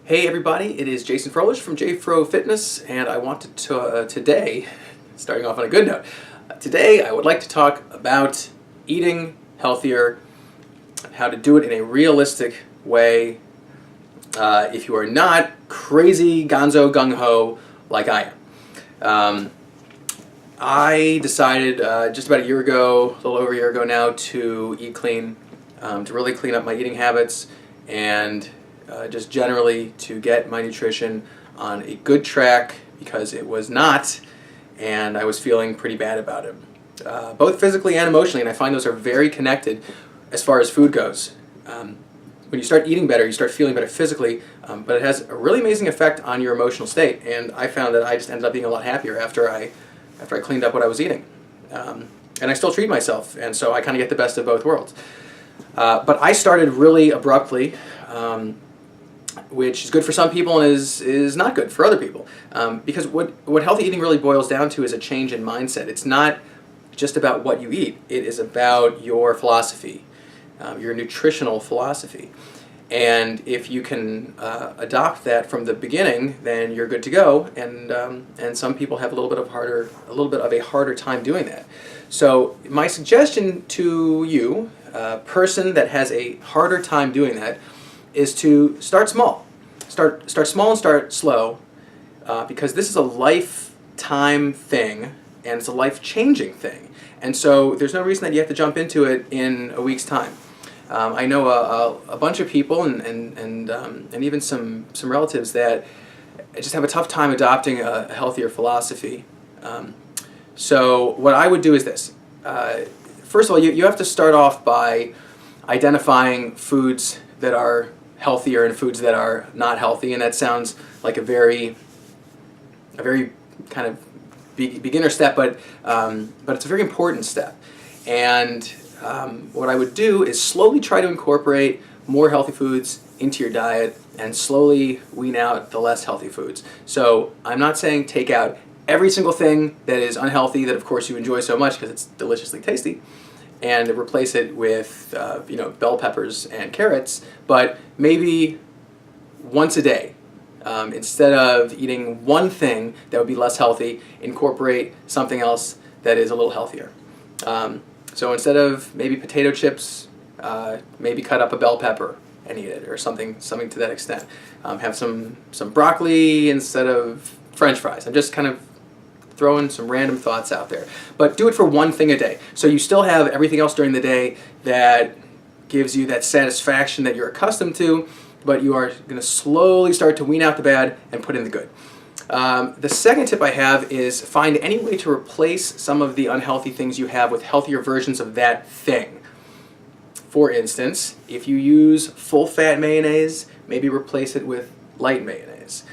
Hey everybody, it is Jason Froelich from JFro Fitness, and I wanted to today, starting off on a good note, today I would like to talk about eating healthier, how to do it in a realistic way if you are not crazy gonzo gung-ho like I am. I decided just about a year ago, a little over a year ago now, to eat clean, to really clean up my eating habits, and just generally to get my nutrition on a good track, because it was not, and I was feeling pretty bad about it, both physically and emotionally, and I find those are very connected as far as food goes. When you start eating better, you start feeling better physically, but it has a really amazing effect on your emotional state, and I found that I just ended up being a lot happier after I cleaned up what I was eating. And I still treat myself, and so I kind of get the best of both worlds. But I started really abruptly, which is good for some people and is not good for other people. Because what healthy eating really boils down to is a change in mindset. It's not just about what you eat. It is about your philosophy, your nutritional philosophy. And if you can adopt that from the beginning, then you're good to go. And some people have a little bit of a harder time doing that. So my suggestion to you, a person that has a harder time doing that, is to start small. Start small and start slow, because this is a lifetime thing and it's a life-changing thing. And so there's no reason that you have to jump into it in a week's time. I know a bunch of people and even some relatives that just have a tough time adopting a healthier philosophy. So what I would do is this. First of all, you have to start off by identifying foods that are healthier and foods that are not healthy, and that sounds like a very kind of beginner step, but it's a very important step. And what I would do is slowly try to incorporate more healthy foods into your diet and slowly wean out the less healthy foods. So I'm not saying take out every single thing that is unhealthy that of course you enjoy so much because it's deliciously tasty, and replace it with bell peppers and carrots, but maybe once a day. Instead of eating one thing that would be less healthy, incorporate something else that is a little healthier. So instead of maybe potato chips, maybe cut up a bell pepper and eat it, or something to that extent. Have some broccoli instead of French fries. I'm just kind of throwing some random thoughts out there. But do it for one thing a day. So you still have everything else during the day that gives you that satisfaction that you're accustomed to, but you are going to slowly start to wean out the bad and put in the good. The second tip I have is find any way to replace some of the unhealthy things you have with healthier versions of that thing. For instance, if you use full-fat mayonnaise, maybe replace it with light mayonnaise.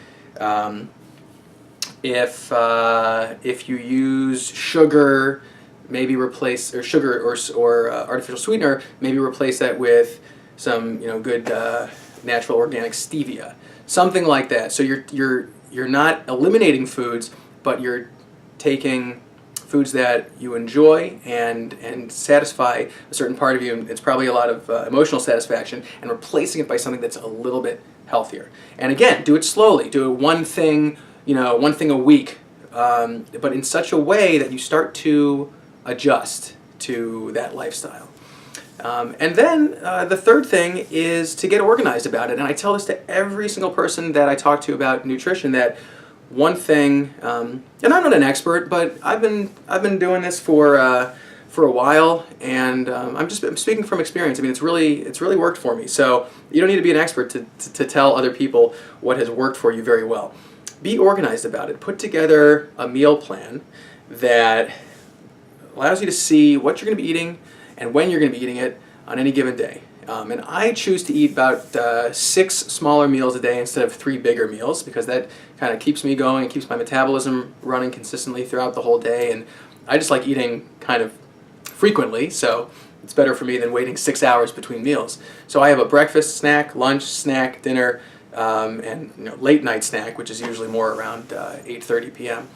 If you use sugar, maybe replace or artificial sweetener, maybe replace that with some good natural organic stevia, something like that. So you're not eliminating foods, but you're taking foods that you enjoy and satisfy a certain part of you, and it's probably a lot of emotional satisfaction, and replacing it by something that's a little bit healthier. And again, do it slowly. Do it one thing a week, but in such a way that you start to adjust to that lifestyle. And then the third thing is to get organized about it. And I tell this to every single person that I talk to about nutrition, that one thing, and I'm not an expert, but I've been doing this for a while, and I'm speaking from experience. I mean, it's really worked for me. So you don't need to be an expert to tell other people what has worked for you very well. Be organized about it. Put together a meal plan that allows you to see what you're going to be eating and when you're going to be eating it on any given day. And I choose to eat about 6 smaller meals a day instead of 3 bigger meals, because that kind of keeps me going and keeps my metabolism running consistently throughout the whole day. And I just like eating kind of frequently, so it's better for me than waiting 6 hours between meals. So I have a breakfast snack, lunch snack, dinner, and late night snack, which is usually more around 8:30 p.m.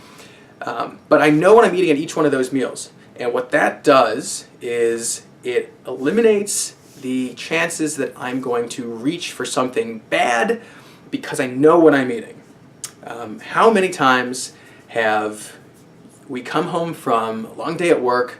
But I know what I'm eating at each one of those meals, and what that does is it eliminates the chances that I'm going to reach for something bad because I know what I'm eating. How many times have we come home from a long day at work,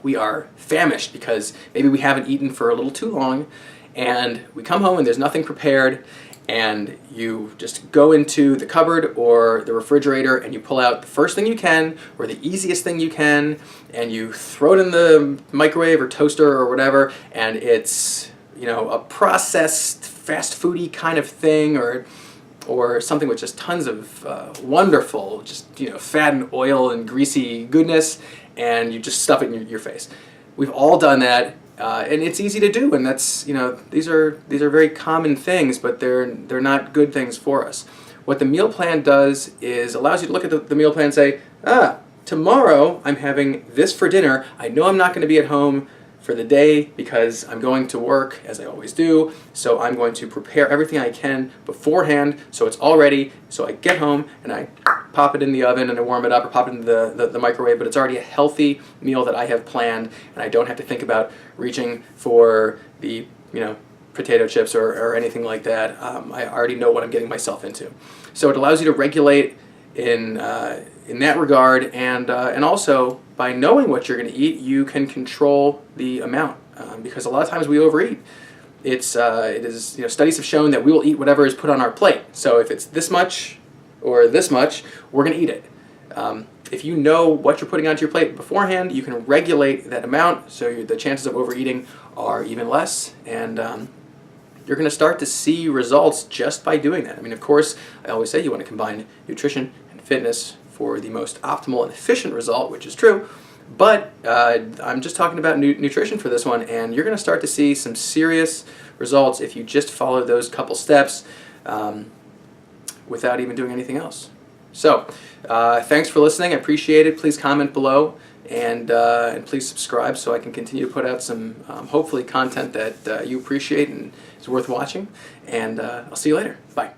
we are famished because maybe we haven't eaten for a little too long, and we come home and there's nothing prepared, and you just go into the cupboard or the refrigerator and you pull out the first thing you can or the easiest thing you can, and you throw it in the microwave or toaster or whatever, and it's, you know, a processed fast foody kind of thing, or something with just tons of wonderful, just, you know, fat and oil and greasy goodness, and you just stuff it in your face. We've all done that, and it's easy to do, and that's, you know, these are very common things, but they're not good things for us. What the meal plan does is allows you to look at the meal plan and say, tomorrow I'm having this for dinner. I know I'm not going to be at home for the day because I'm going to work, as I always do, so I'm going to prepare everything I can beforehand so it's all ready, so I get home and I pop it in the oven and I warm it up, or pop it in the microwave, but it's already a healthy meal that I have planned, and I don't have to think about reaching for the, you know, potato chips or anything like that. I already know what I'm getting myself into. So it allows you to regulate in that regard, and also by knowing what you're going to eat, you can control the amount, because a lot of times we overeat. It is, you know, studies have shown that we will eat whatever is put on our plate. So if it's this much or this much, we're going to eat it. If you know what you're putting onto your plate beforehand, you can regulate that amount, so the chances of overeating are even less, and you're going to start to see results just by doing that. I mean, of course, I always say you want to combine nutrition and fitness for the most optimal and efficient result, which is true, but I'm just talking about nutrition for this one, and you're going to start to see some serious results if you just follow those couple steps without even doing anything else. So, thanks for listening. I appreciate it. Please comment below, and please subscribe so I can continue to put out some, hopefully, content that you appreciate and is worth watching. And I'll see you later. Bye.